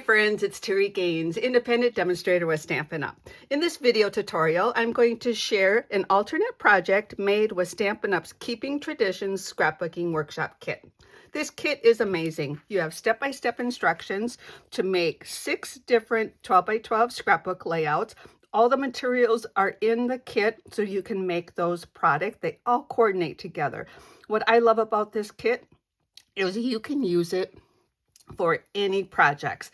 friends, it's Terri Gaines, independent demonstrator with Stampin' Up. In this video tutorial, I'm going to share an alternate project made with Stampin' Up's Keeping Traditions Scrapbooking Workshop Kit. This kit is amazing. You have step-by-step instructions to make 6 different 12 by 12 scrapbook layouts. All the materials are in the kit so you can make those products. They all coordinate together. What I love about this kit is you can use it for any projects.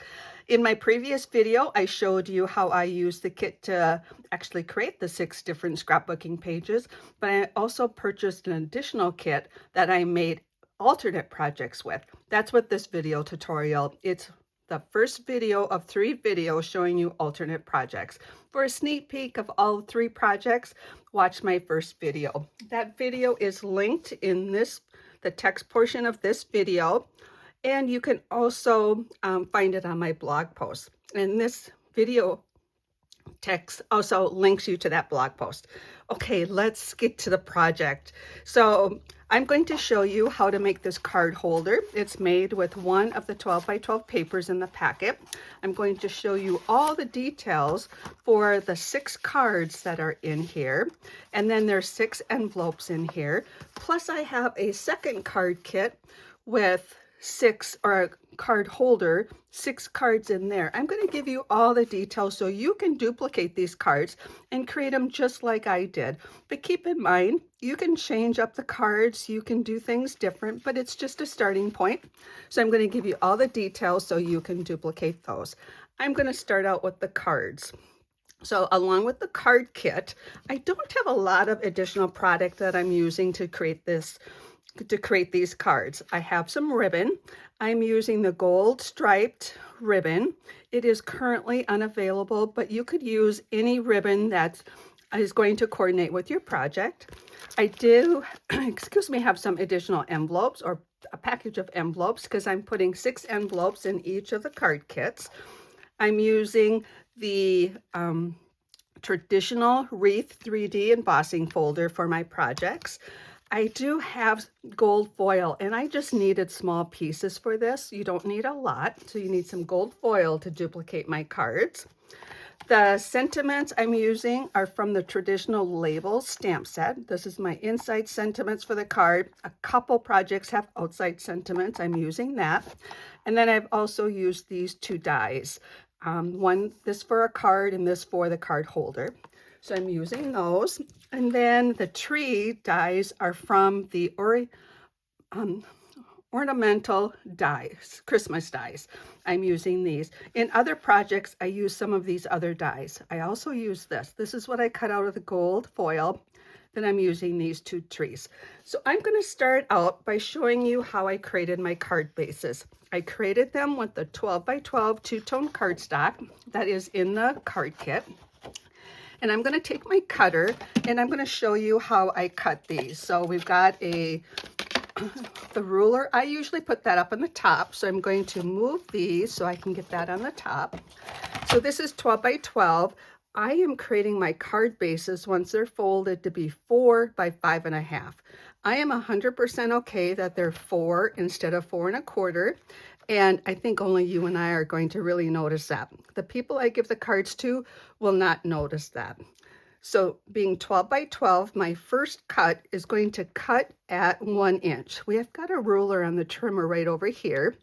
In my previous video, I showed you how I used the kit to actually create the 6 different scrapbooking pages, but I also purchased an additional kit that I made alternate projects with. That's what this video tutorial, it's the first video of 3 videos showing you alternate projects. For a sneak peek of all 3 projects, watch my first video. That video is linked in the text portion of this video. And you can also find it on my blog post. And this video text also links you to that blog post. Okay, let's get to the project. So I'm going to show you how to make this card holder. It's made with one of the 12 by 12 papers in the packet. I'm going to show you all the details for the 6 cards that are in here. And then there's 6 envelopes in here. Plus I have a second card kit with 6 or a card holder, 6 cards in there. I'm going to give you all the details so you can duplicate these cards and create them just like I did. But keep in mind, you can change up the cards, you can do things different, but it's just a starting point. So I'm going to give you all the details so you can duplicate those. I'm going to start out with the cards. So along with the card kit, I don't have a lot of additional product that I'm using to create these cards. I have some ribbon. I'm using the gold striped ribbon. It is currently unavailable, but you could use any ribbon that is going to coordinate with your project. I do, have some additional envelopes or a package of envelopes because I'm putting 6 envelopes in each of the card kits. I'm using the traditional wreath 3D embossing folder for my projects. I do have gold foil, and I just needed small pieces for this. You don't need a lot, so you need some gold foil to duplicate my cards. The sentiments I'm using are from the traditional label stamp set. This is my inside sentiments for the card. A couple projects have outside sentiments. I'm using that. And then I've also used these 2 dies. This for a card and this for the card holder. So I'm using those. And then the tree dies are from the ornamental dies, Christmas dies. I'm using these. In other projects, I use some of these other dies. I also use this. This is what I cut out of the gold foil. Then I'm using these 2 trees. So I'm going to start out by showing you how I created my card bases. I created them with the 12 by 12 2-tone cardstock that is in the card kit. And I'm going to take my cutter and I'm going to show you how I cut these. So we've got the ruler. I usually put that up on the top. So I'm going to move these so I can get that on the top. So this is 12 by 12. I am creating my card bases once they're folded to be 4 by 5.5. I am 100% okay that they're 4 instead of 4 1/4. And I think only you and I are going to really notice that. The people I give the cards to will not notice that. So being 12 by 12, my first cut is going to cut at 1 inch. We have got a ruler on the trimmer right over here.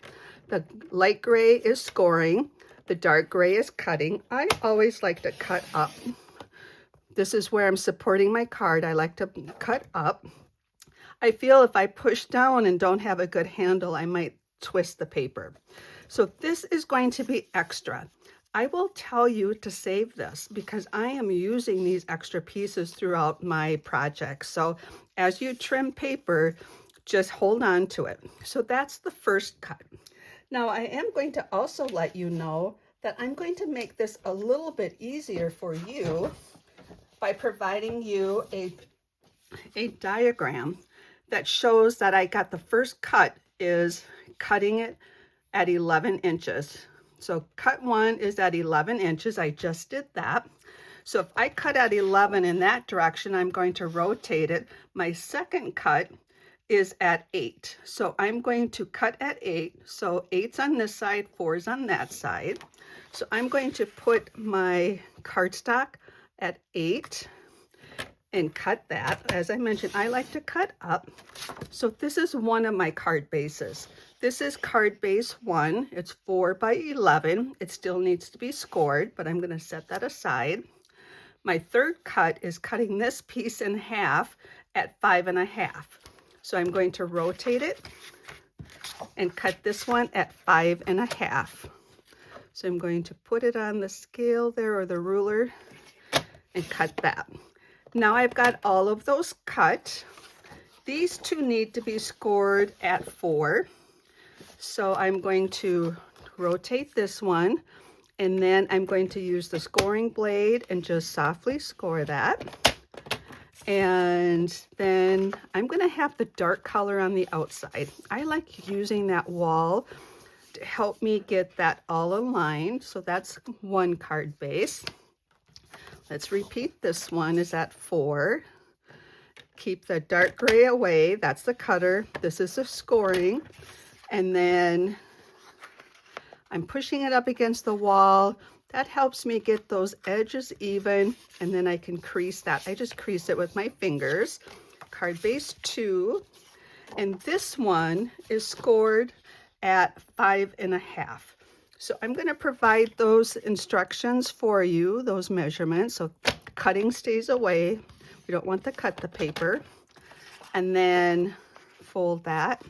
The light gray is scoring. The dark gray is cutting. I always like to cut up. This is where I'm supporting my card. I like to cut up. I feel if I push down and don't have a good handle, I might twist the paper. So this is going to be extra. I will tell you to save this because I am using these extra pieces throughout my project. So as you trim paper, just hold on to it. So that's the first cut. Now I am going to also let you know that I'm going to make this a little bit easier for you by providing you a diagram that shows that I got the first cut is cutting it at 11 inches. So cut 1 is at 11 inches. I just did that. So if I cut at 11 in that direction, I'm going to rotate it. My second cut is at 8. So I'm going to cut at 8. So 8's on this side, 4's on that side. So I'm going to put my cardstock at 8 and cut that. As I mentioned, I like to cut up. So this is one of my card bases. This is card base 1. It's 4 by 11. It still needs to be scored, but I'm going to set that aside. My third cut is cutting this piece in half at 5.5. So I'm going to rotate it and cut this one at 5.5. So I'm going to put it on the scale there, or the ruler, and cut that. Now I've got all of those cut. These two need to be scored at 4. So I'm going to rotate this one, and then I'm going to use the scoring blade and just softly score that. And then I'm going to have the dark color on the outside. I like using that wall to help me get that all aligned. So that's one card base. Let's repeat this one is at 4. Keep the dark gray away. That's the cutter. This is the scoring. And then I'm pushing it up against the wall. That helps me get those edges even, and then I can crease that. I just crease it with my fingers. Card base 2, and this one is scored at 5.5. So I'm going to provide those instructions for you, those measurements. So cutting stays away. We don't want to cut the paper. And then fold that.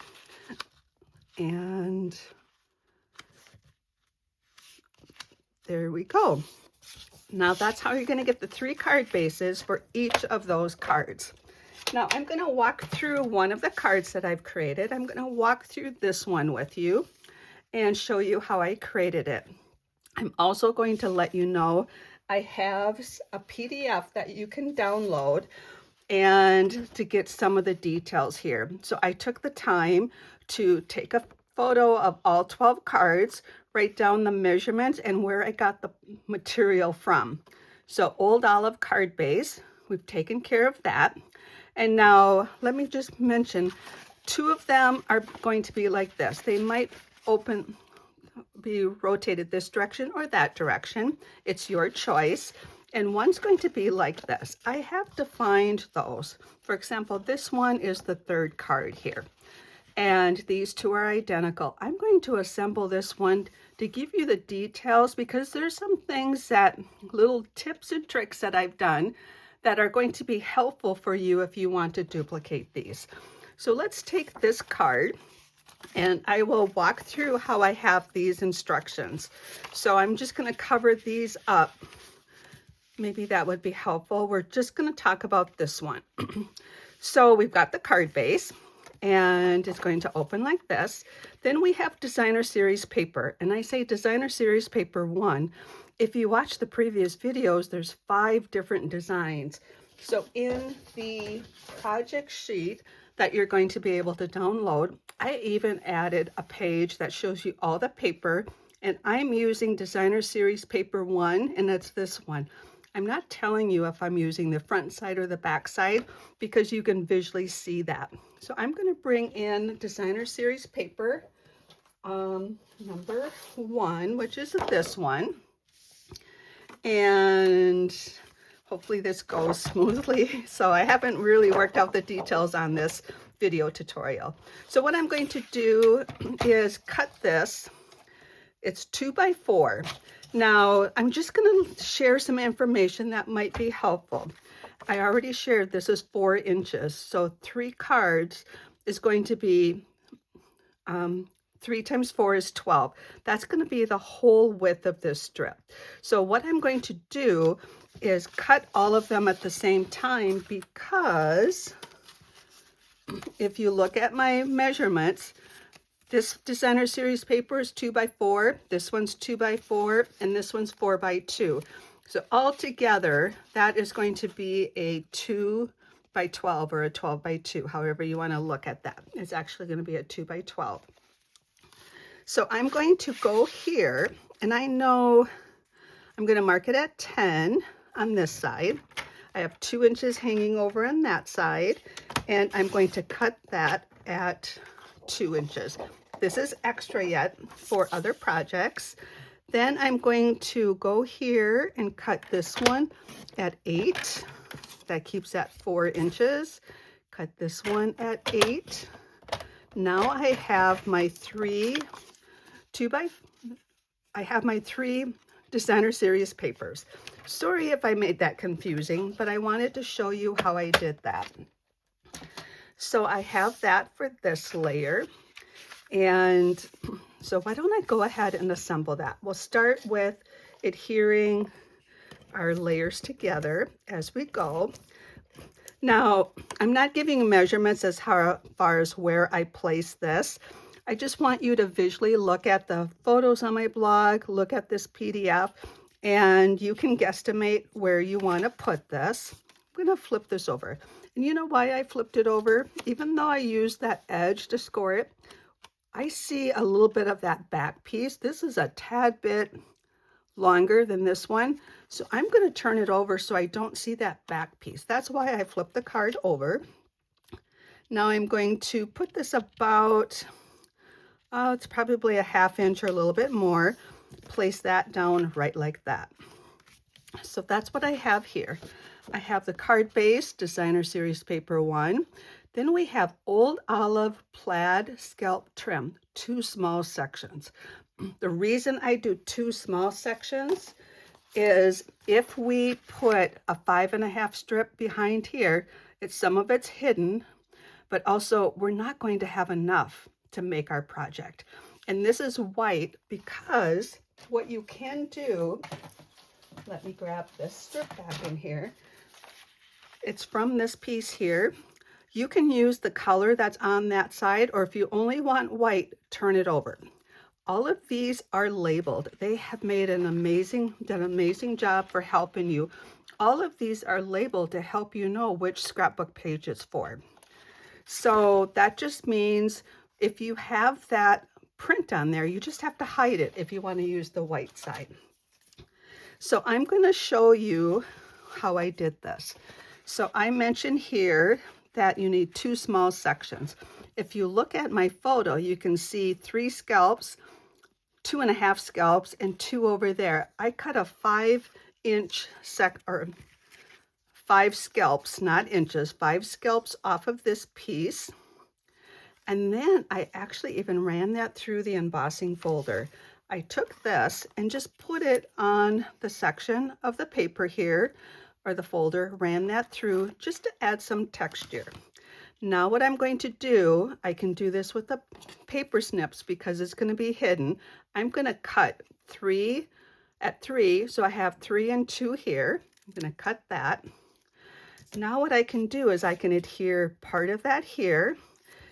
And there we go. Now that's how you're going to get the 3 card bases for each of those cards. Now I'm going to walk through one of the cards that I've created. I'm going to walk through this one with you and show you how I created it. I'm also going to let you know I have a PDF that you can download and to get some of the details here. So I took the time to take a photo of all 12 cards, write down the measurements and where I got the material from. So Old Olive card base, we've taken care of that. And now let me just mention, 2 of them are going to be like this. They might be rotated this direction or that direction. It's your choice. And one's going to be like this. I have to find those. For example, this one is the 3rd card here. And these 2 are identical. I'm going to assemble this one to give you the details because there's some things that, little tips and tricks that I've done that are going to be helpful for you if you want to duplicate these. So let's take this card and I will walk through how I have these instructions. So I'm just going to cover these up. Maybe that would be helpful. We're just going to talk about this one. So we've got the card base and it's going to open like this. Then we have designer series paper, and I say designer series paper 1. If you watch the previous videos, there's 5 different designs. So in the project sheet that you're going to be able to download, I even added a page that shows you all the paper, and I'm using designer series paper 1, and it's this one. I'm not telling you if I'm using the front side or the back side because you can visually see that. So I'm going to bring in designer series paper number 1, which is this one. And hopefully this goes smoothly. So I haven't really worked out the details on this video tutorial. So what I'm going to do is cut this. It's 2 by 4. Now, I'm just going to share some information that might be helpful. I already shared this is 4 inches. So 3 cards is going to be 3 times 4 is 12. That's going to be the whole width of this strip. So what I'm going to do is cut all of them at the same time because if you look at my measurements, this designer series paper is 2 by 4, this one's 2 by 4, and this one's 4 by 2. So all together, that is going to be a 2 by 12 or a 12 by 2, however you want to look at that. It's actually going to be a 2 by 12. So I'm going to go here, and I know I'm going to mark it at 10 on this side. I have 2 inches hanging over on that side, and I'm going to cut that at 2 inches. This is extra yet for other projects. Then I'm going to go here and cut this one at 8. That keeps at 4 inches. Cut this one at 8. Now I have my 3 designer series papers. Sorry if I made that confusing, but I wanted to show you how I did that. So I have that for this layer. And so why don't I go ahead and assemble that? We'll start with adhering our layers together as we go. Now, I'm not giving measurements as far as where I place this. I just want you to visually look at the photos on my blog, look at this PDF, and you can guesstimate where you want to put this. I'm going to flip this over. And you know why I flipped it over? Even though I used that edge to score it, I see a little bit of that back piece. This is a tad bit longer than this one. So I'm going to turn it over so I don't see that back piece. That's why I flipped the card over. Now I'm going to put this about, it's probably a 1/2 inch or a little bit more. Place that down right like that. So that's what I have here. I have the card base, designer series paper 1. Then we have old olive plaid scalp trim, 2 small sections. The reason I do 2 small sections is if we put a 5.5 strip behind here, some of it's hidden, but also we're not going to have enough to make our project. And this is white because what you can do, let me grab this strip back in here. It's from this piece here. You can use the color that's on that side, or if you only want white, turn it over. All of these are labeled. They have made done an amazing job for helping you. All of these are labeled to help you know which scrapbook page it's for. So that just means if you have that print on there, you just have to hide it if you want to use the white side. So I'm going to show you how I did this. So I mentioned here that you need 2 small sections. If you look at my photo, you can see 3 scalps, 2.5 scalps, and 2 over there. I cut a 5-inch 5 scalps, not inches, 5 scalps off of this piece. And then I actually even ran that through the embossing folder. I took this and just put it on the section of the paper here, or the folder, ran that through just to add some texture. Now what I'm going to do, I can do this with the paper snips because it's going to be hidden. I'm going to cut 3 at 3, so I have 3 and 2 here. I'm going to cut that. Now what I can do is I can adhere part of that here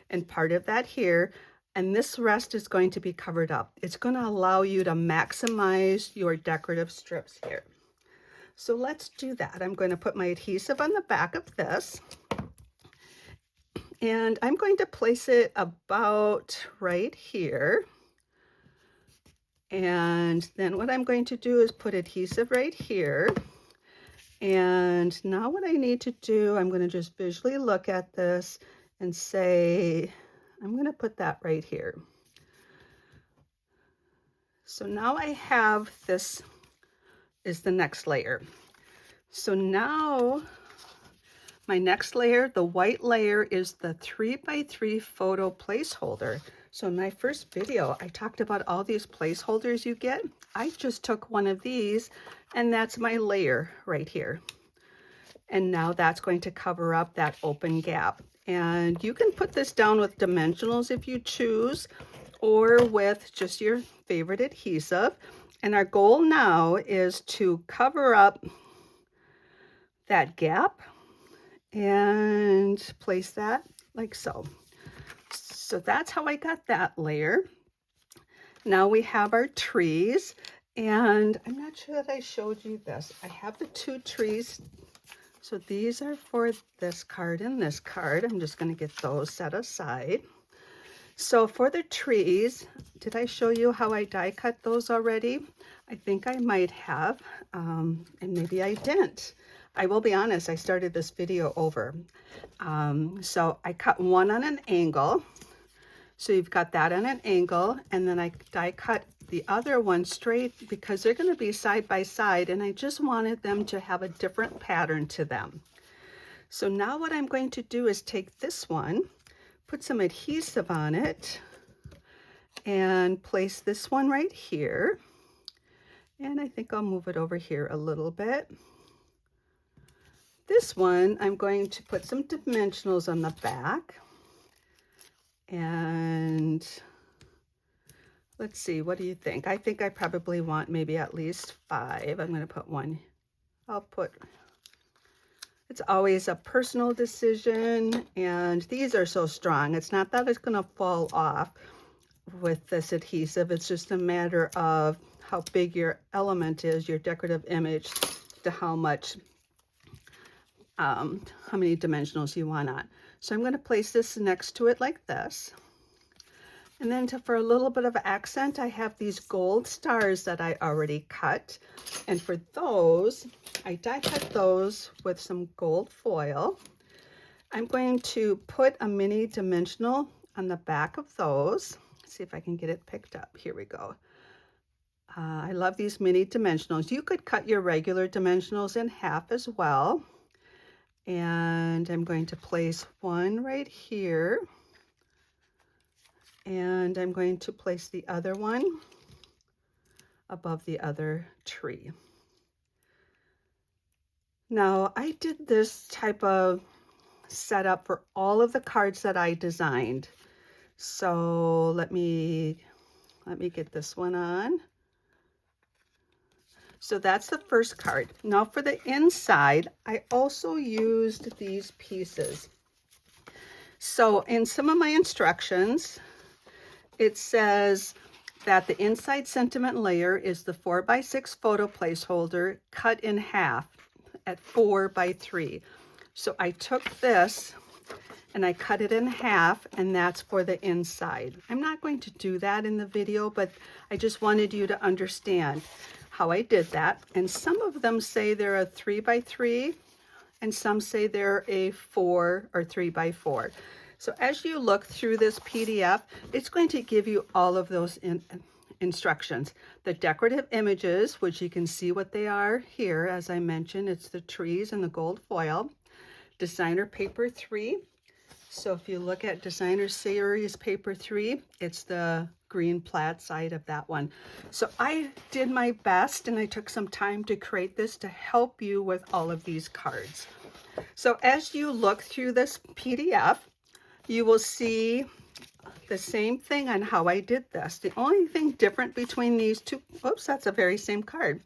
and part of that here, and this rest is going to be covered up. It's going to allow you to maximize your decorative strips here. So let's do that. I'm going to put my adhesive on the back of this, and I'm going to place it about right here. And then what I'm going to do is put adhesive right here. And now what I need to do, I'm going to just visually look at this and say, I'm going to put that right here. So now I have this is the next layer. So now my next layer, the white layer, is the 3x3 photo placeholder. So in my first video, I talked about all these placeholders you get. I just took one of these, and that's my layer right here. And now that's going to cover up that open gap. And you can put this down with dimensionals if you choose, or with just your favorite adhesive. And our goal now is to cover up that gap and place that like so. So that's how I got that layer. Now we have our trees, and I'm not sure that I showed you this. I have the 2 trees. So these are for this card and this card. I'm just going to get those set aside. So for the trees, did I show you how I die cut those already? I think I might have, and maybe I didn't. I will be honest, I started this video over. So I cut one on an angle. So you've got that on an angle, and then I die cut the other one straight because they're going to be side by side, and I just wanted them to have a different pattern to them. So now what I'm going to do is take this one, put some adhesive on it, and place this one right here. And I think I'll move it over here a little bit. This one, I'm going to put some dimensionals on the back. And let's see, what do you think? I think I probably want maybe at least 5. I'm going to put one. It's always a personal decision, and these are so strong. It's not that it's going to fall off with this adhesive. It's just a matter of how big your element is, your decorative image, to how much, how many dimensionals you want on. So I'm going to place this next to it like this. And then for a little bit of accent, I have these gold stars that I already cut. And for those, I die cut those with some gold foil. I'm going to put a mini dimensional on the back of those. Let's see if I can get it picked up. Here we go. I love these mini dimensionals. You could cut your regular dimensionals in half as well. And I'm going to place one right here. And I'm going to place the other one above the other tree. Now, I did this type of setup for all of the cards that I designed. So let me get this one on. So that's the first card. Now for the inside, I also used these pieces. So in some of my instructions, it says that the inside sentiment layer is the 4x6 photo placeholder cut in half at 4x3. So I took this and I cut it in half, and that's for the inside. I'm not going to do that in the video, but I just wanted you to understand how I did that. And some of them say they're a 3x3, and some say they're a 4 or 3x4. So as you look through this PDF, it's going to give you all of those instructions. The decorative images, which you can see what they are here, as I mentioned, it's the trees and the gold foil. Designer paper 3. So if you look at designer series paper 3, it's the green plaid side of that one. So I did my best, and I took some time to create this to help you with all of these cards. So as you look through this PDF, you will see the same thing on how I did this. The only thing different between these two, oops, that's the very same card.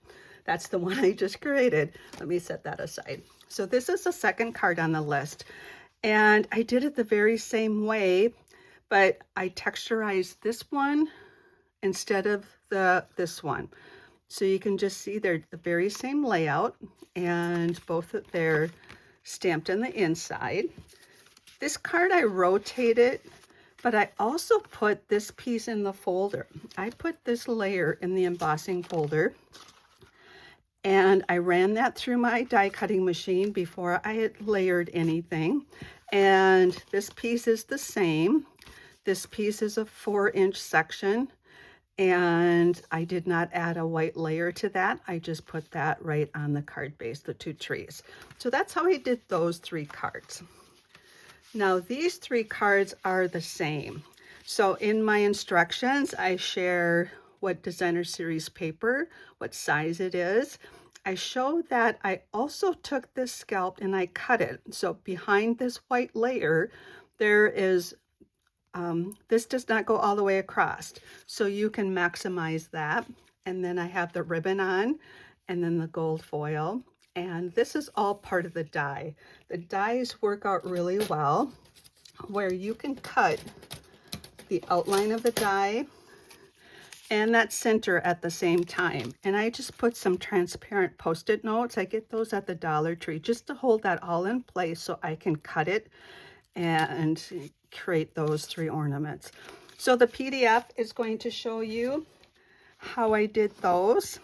That's the one I just created. Let me set that aside. So this is the second card on the list. And I did it the very same way, but I texturized this one instead of this one. So you can just see they're the very same layout, and both of they're stamped on the inside. This card I rotated, but I also put this piece in the folder. I put this layer in the embossing folder, and I ran that through my die cutting machine before I had layered anything. And this piece is the same. This piece is a 4-inch section, and I did not add a white layer to that. I just put that right on the card base, the 2 trees. So that's how I did those 3 cards. Now these 3 cards are the same. So in my instructions, I share what designer series paper, what size it is. I show that I also took this scalp and I cut it. So behind this white layer, there is, this does not go all the way across. So you can maximize that. And then I have the ribbon on, and then the gold foil. And this is all part of the die. The dies work out really well, where you can cut the outline of the die and that center at the same time. And I just put some transparent Post-it notes. I get those at the Dollar Tree just to hold that all in place so I can cut it and create those 3 ornaments. So the PDF is going to show you how I did those,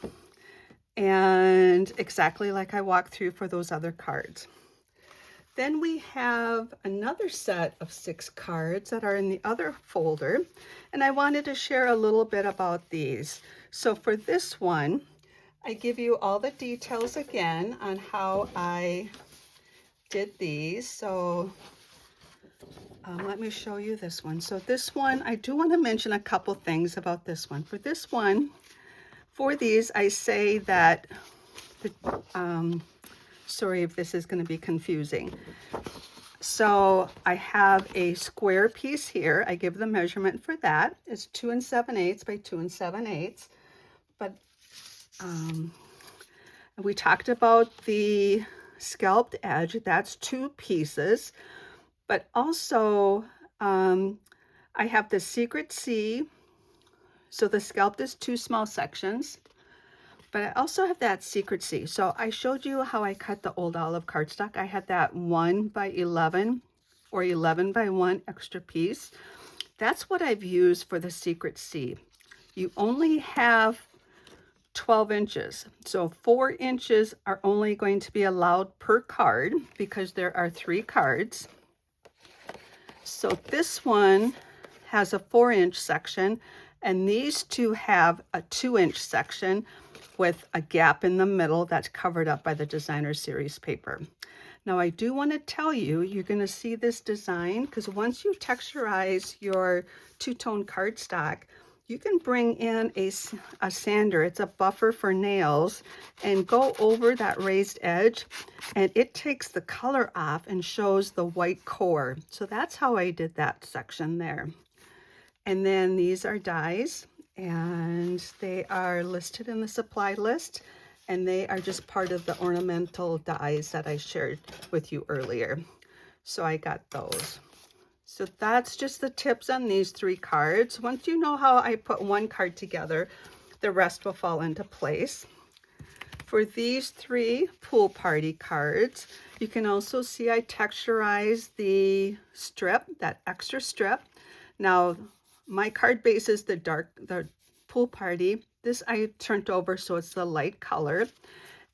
and exactly like I walked through for those other cards. Then we have another set of 6 cards that are in the other folder, and I wanted to share a little bit about these. So for this one, I give you all the details again on how I did these. So let me show you this one. So this one, I do want to mention a couple things about this one. For this one, for these, I say that, sorry if this is going to be confusing. So I have a square piece here. I give the measurement for that. It's 2 7/8 by 2 7/8. But we talked about the scalped edge. That's 2 pieces. But also I have the secret C. So the scalped is 2 small sections. But I also have that secret C. So I showed you how I cut the old olive cardstock. I had that 1 by 11 or 11 by 1 extra piece. That's what I've used for the secret C. You only have 12 inches. So 4 inches are only going to be allowed per card because there are 3 cards. So this one has a 4-inch section, and these 2 have a 2-inch section with a gap in the middle that's covered up by the designer series paper. Now I do want to tell you, you're going to see this design because once you texturize your two-tone cardstock, you can bring in a sander. It's a buffer for nails, and go over that raised edge, and it takes the color off and shows the white core. So that's how I did that section there. And then these are dies, and they are listed in the supply list, and they are just part of the ornamental dies that I shared with you earlier. So I got those. So that's just the tips on these 3 cards. Once you know how I put one card together, the rest will fall into place. For these 3 pool party cards, you can also see I texturized the strip, that extra strip. Now, my card base is the pool party. This I turned over so it's the light color.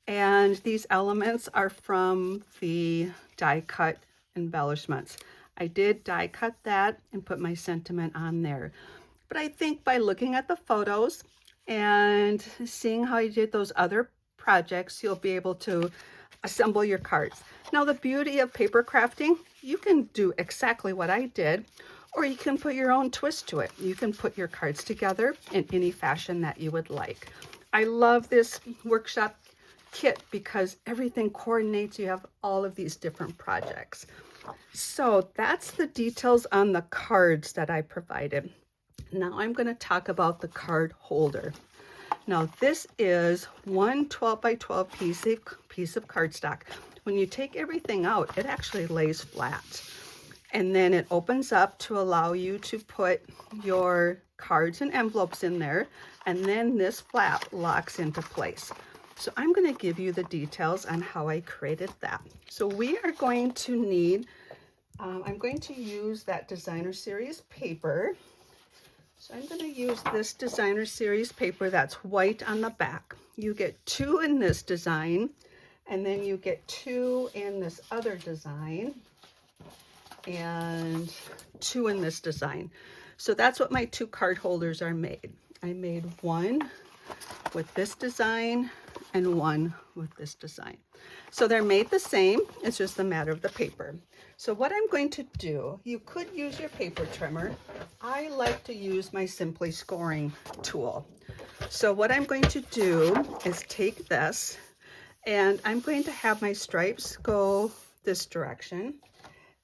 And these elements are from the die cut embellishments. I did die cut that and put my sentiment on there. But I think by looking at the photos and seeing how I did those other projects, you'll be able to assemble your cards. Now, the beauty of paper crafting, you can do exactly what I did, or you can put your own twist to it. You can put your cards together in any fashion that you would like. I love this workshop kit because everything coordinates. You have all of these different projects. So that's the details on the cards that I provided. Now I'm going to talk about the card holder. Now this is one 12 by 12 piece of cardstock. When you take everything out, it actually lays flat. And then it opens up to allow you to put your cards and envelopes in there. And then this flap locks into place. So I'm going to give you the details on how I created that. So we are going to need, I'm going to use that designer series paper. So I'm going to use this designer series paper that's white on the back. You get 2 in this design, and then you get 2 in this other design, and 2 in this design. So that's what my 2 card holders are made. I made one with this design and one with this design. So they're made the same, it's just a matter of the paper. So what I'm going to do, you could use your paper trimmer. I like to use my Simply Scoring tool. So what I'm going to do is take this, and I'm going to have my stripes go this direction.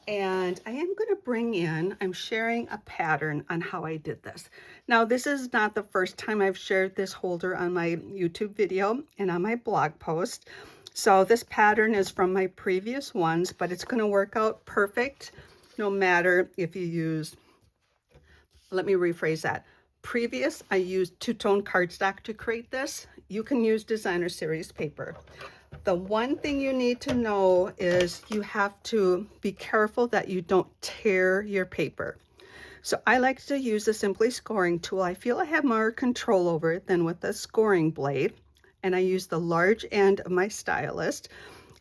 And I am going to bring in, I'm sharing a pattern on how I did this. Now, this is not the first time I've shared this holder on my YouTube video and on my blog post. So this pattern is from my previous ones, but it's going to work out perfect no matter if you use, let me rephrase that. Previous, I used two-tone cardstock to create this. You can use designer series paper. The one thing you need to know is you have to be careful that you don't tear your paper. So I like to use the Simply Scoring tool. I feel I have more control over it than with the scoring blade. And I use the large end of my stylus.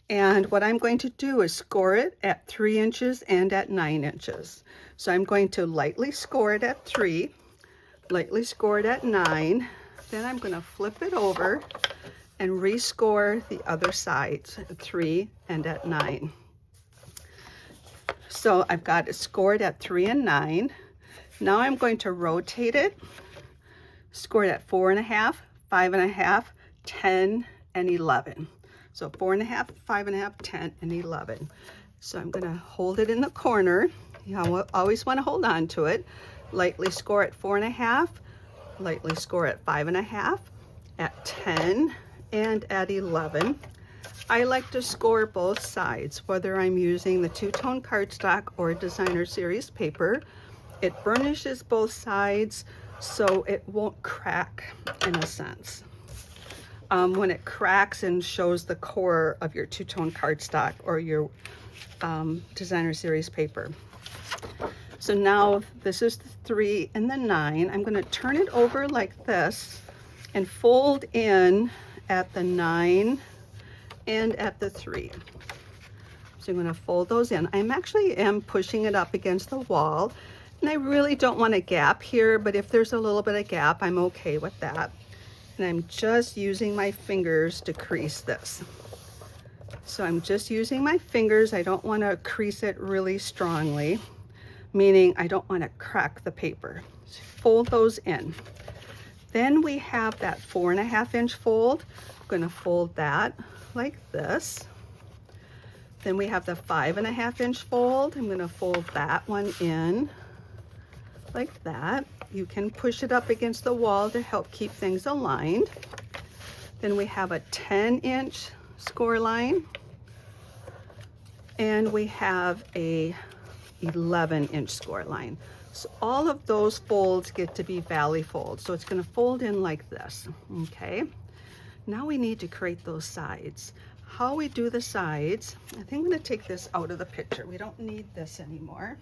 And what I'm going to do is score it at 3 inches and at 9 inches. So I'm going to lightly score it at 3, lightly score it at 9. Then I'm going to flip it over and rescore the other sides at 3 and at 9. So I've got it scored at 3 and 9. Now I'm going to rotate it, score it at 4.5, 5.5, 10, and 11. So 4.5, 5.5, 10, and 11. So I'm going to hold it in the corner. You always want to hold on to it. Lightly score at 4.5, lightly score at 5.5, at 10, and at 11. I like to score both sides, whether I'm using the two-tone cardstock or designer series paper. It burnishes both sides so it won't crack in a sense. When it cracks and shows the core of your two-tone cardstock or your designer series paper. So now this is the 3 and the 9. I'm going to turn it over like this and fold in at the 9 and at the 3. So I'm going to fold those in. I actually am pushing it up against the wall, and I really don't want a gap here, but if there's a little bit of gap, I'm okay with that. And I'm just using my fingers to crease this. So I'm just using my fingers. I don't want to crease it really strongly, meaning I don't want to crack the paper. So fold those in. Then we have that 4.5 inch fold. I'm going to fold that like this. Then we have the 5.5 inch fold. I'm going to fold that one in like that. You can push it up against the wall to help keep things aligned. Then we have a 10 inch score line, and we have a 11 inch score line. So all of those folds get to be valley folds. So it's going to fold in like this. Okay. Now we need to create those sides. How we do the sides, I think I'm going to take this out of the picture. We don't need this anymore.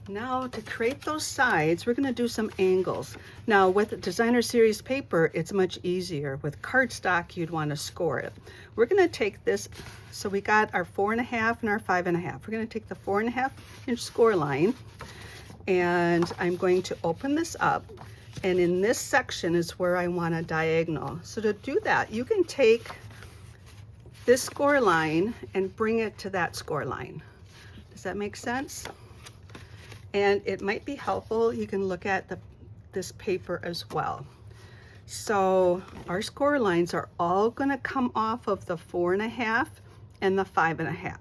Now to create those sides, we're going to do some angles. Now with designer series paper, it's much easier. With cardstock, you'd want to score it. We're going to take this, so we got our 4.5 and our 5.5. We're going to take the 4.5 inch score line, and I'm going to open this up. And in this section is where I want a diagonal. So to do that, you can take this score line and bring it to that score line. Does that make sense? And it might be helpful, you can look at this paper as well. So our score lines are all going to come off of the 4.5 and the 5.5.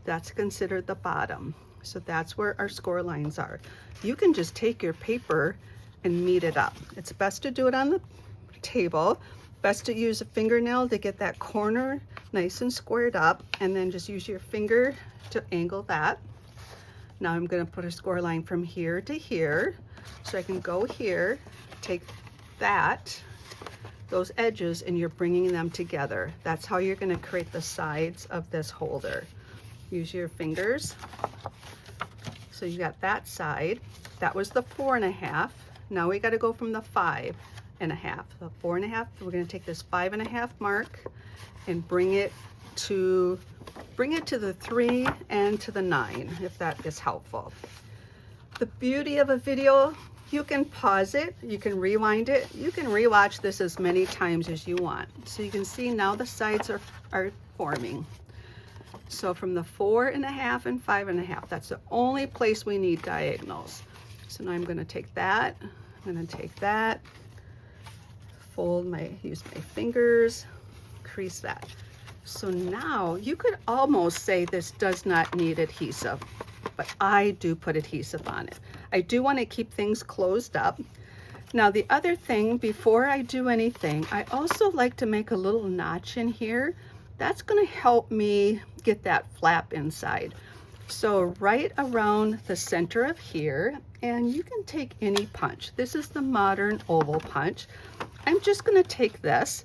That's considered the bottom. So that's where our score lines are. You can just take your paper and meet it up. It's best to do it on the table. Best to use a fingernail to get that corner nice and squared up, and then just use your finger to angle that. Now I'm going to put a score line from here to here. So I can go here, take that, those edges, and you're bringing them together. That's how you're going to create the sides of this holder. Use your fingers. So you got that side. That was the 4.5. Now we got to go from the 5.5. The 4.5, we're going to take this 5.5 mark and bring it to the 3 and to the 9, if that is helpful. The beauty of a video, you can pause it, you can rewind it, you can rewatch this as many times as you want. So you can see now the sides are forming. So from the 4.5 and 5.5, that's the only place we need diagonals. So now I'm going to take that, I'm going to take that, use my fingers, crease that. So now you could almost say this does not need adhesive, but I do put adhesive on it. I do want to keep things closed up. Now the other thing, before I do anything, I also like to make a little notch in here. That's going to help me get that flap inside. So right around the center of here, and you can take any punch. This is the modern oval punch. I'm just going to take this,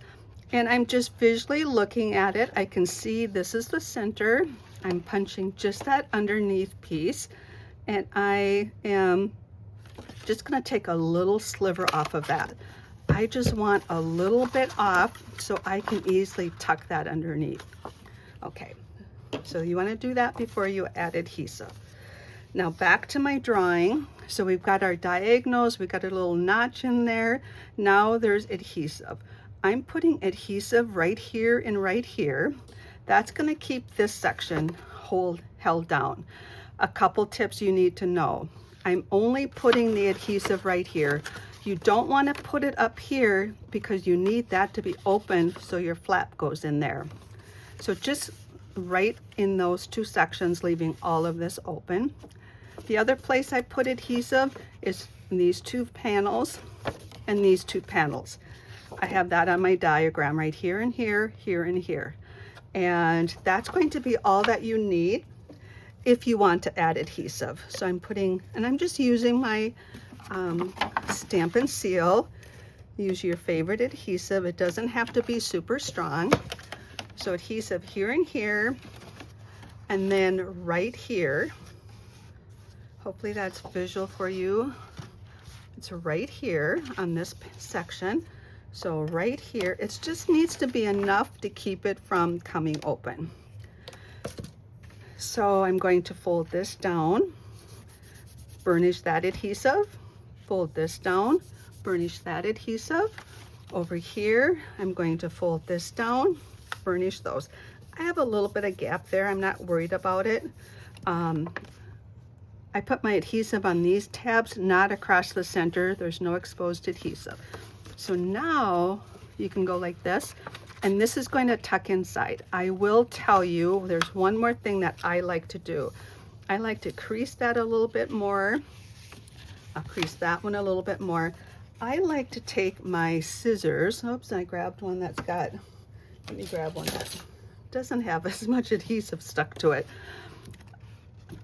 and I'm just visually looking at it. I can see this is the center. I'm punching just that underneath piece. And I am just going to take a little sliver off of that. I just want a little bit off so I can easily tuck that underneath. Okay, so you want to do that before you add adhesive. Now back to my drawing. So we've got our diagonals, we've eld a little notch in there. Now there's adhesive. I'm putting adhesive right here and right here. That's going to keep this section held down. A couple tips you need to know. I'm only putting the adhesive right here. You don't want to put it up here because you need that to be open so your flap goes in there. So just right in those two sections, leaving all of this open. The other place I put adhesive is in these two panels and these two panels. I have that on my diagram right here and here, here and here. And that's going to be all that you need if you want to add adhesive. So I'm putting, and I'm just using my Stampin' Seal. Use your favorite adhesive. It doesn't have to be super strong. So adhesive here and here, and then right here. Hopefully that's visual for you. It's right here on this section. So right here, it just needs to be enough to keep it from coming open. So I'm going to fold this down, burnish that adhesive, fold this down, burnish that adhesive. Over here, I'm going to fold this down, burnish those. I have a little bit of gap there. I'm not worried about it. I put my adhesive on these tabs, not across the center. There's no exposed adhesive. So now you can go like this, and this is going to tuck inside. I will tell you, there's one more thing that I like to do. I like to crease that a little bit more. I'll crease that one a little bit more. I like to take my scissors. Oops, I grabbed one that's got, let me grab one that doesn't have as much adhesive stuck to it.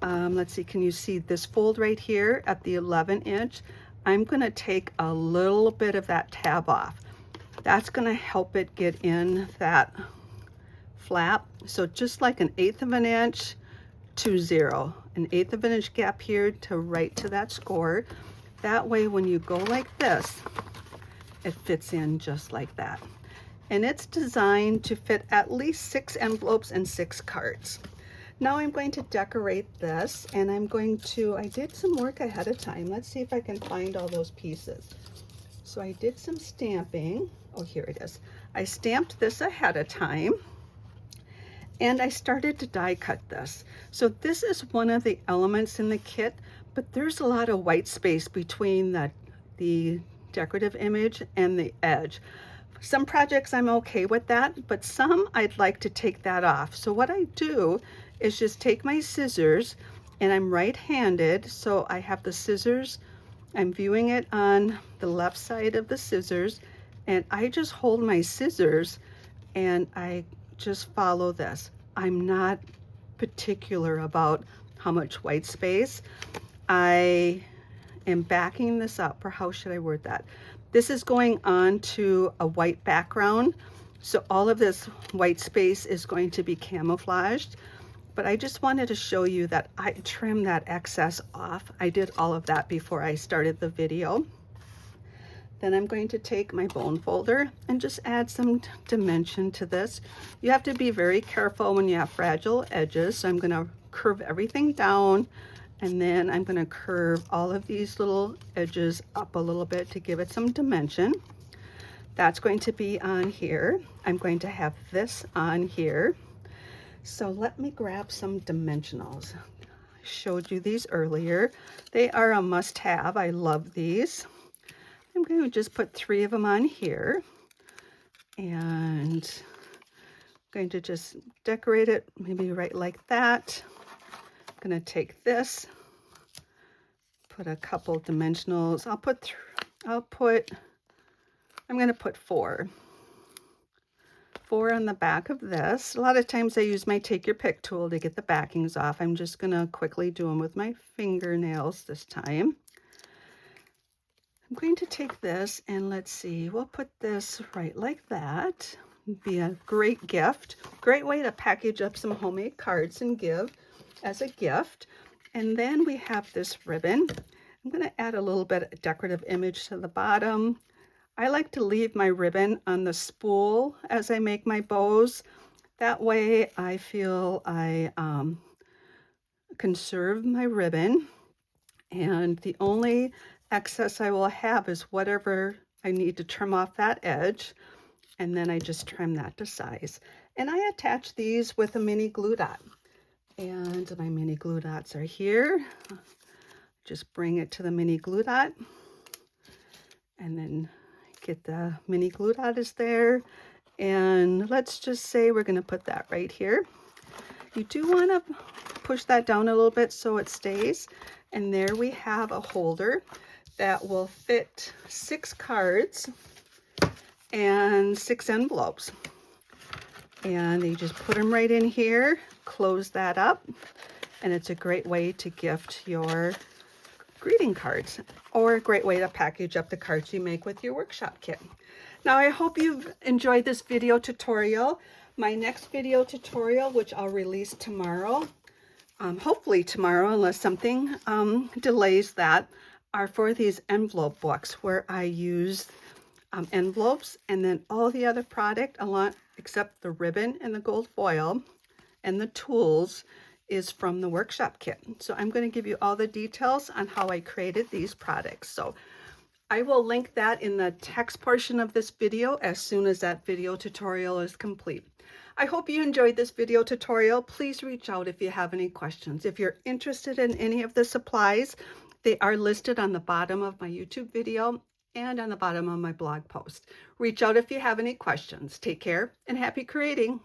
Let's see, can you see this fold right here at the 11 inch? I'm going to take a little bit of that tab off. That's going to help it get in that flap. So just like 1/8 of an inch to 0, 1/8 of an inch gap here to right to that score. That way when you go like this, it fits in just like that. And it's designed to fit at least 6 envelopes and 6 cards. Now I'm going to decorate this, and I'm going to, I did some work ahead of time. Let's see if I can find all those pieces. So I did some stamping. Oh, here it is. I stamped this ahead of time, and I started to die cut this. So this is one of the elements in the kit, but there's a lot of white space between the decorative image and the edge. Some projects I'm okay with that, but some I'd like to take that off. So what I do is just take my scissors, and I'm right-handed, so I have the scissors, I'm viewing it on the left side of the scissors, and I just hold my scissors and I just follow this. I'm not particular about how much white space. I am backing this up, or how should I word that? This is going on to a white background, so all of this white space is going to be camouflaged. But I just wanted to show you that I trimmed that excess off. I did all of that before I started the video. Then I'm going to take my bone folder and just add some dimension to this. You have to be very careful when you have fragile edges. So I'm going to curve everything down, and then I'm going to curve all of these little edges up a little bit to give it some dimension. That's going to be on here. I'm going to have this on here. So let me grab some dimensionals. I showed you these earlier. They are a must-have. I love these. I'm going to just put 3 of them on here, and I'm going to just decorate it maybe right like that. I'm going to take this, put a couple dimensionals. I'm going to put 4 on the back of this. A lot of times I use my take your pick tool to get the backings off. I'm just going to quickly do them with my fingernails this time. I'm going to take this, and let's see, we'll put this right like that. It'd be a great gift. Great way to package up some homemade cards and give as a gift. And then we have this ribbon. I'm going to add a little bit of decorative image to the bottom. I like to leave my ribbon on the spool as I make my bows. That way I feel I conserve my ribbon, and the only excess I will have is whatever I need to trim off that edge, and then I just trim that to size. And I attach these with a mini glue dot, and my mini glue dots are here. Just bring it to the mini glue dot, and then get the mini glue dot is there. And let's just say we're going to put that right here. You do want to push that down a little bit so it stays. And there we have a holder that will fit 6 cards and 6 envelopes. And you just put them right in here, close that up, and it's a great way to gift your greeting cards, or a great way to package up the cards you make with your workshop kit. Now, I hope you've enjoyed this video tutorial. My next video tutorial, which I'll release tomorrow, hopefully tomorrow, unless something delays that, are for these envelope books where I use envelopes, and then all the other product, along except the ribbon and the gold foil and the tools, is from the workshop kit. So I'm going to give you all the details on how I created these products. So I will link that in the text portion of this video as soon as that video tutorial is complete. I hope you enjoyed this video tutorial. Please reach out if you have any questions. If you're interested in any of the supplies, they are listed on the bottom of my YouTube video and on the bottom of my blog post. Reach out if you have any questions. Take care and happy creating.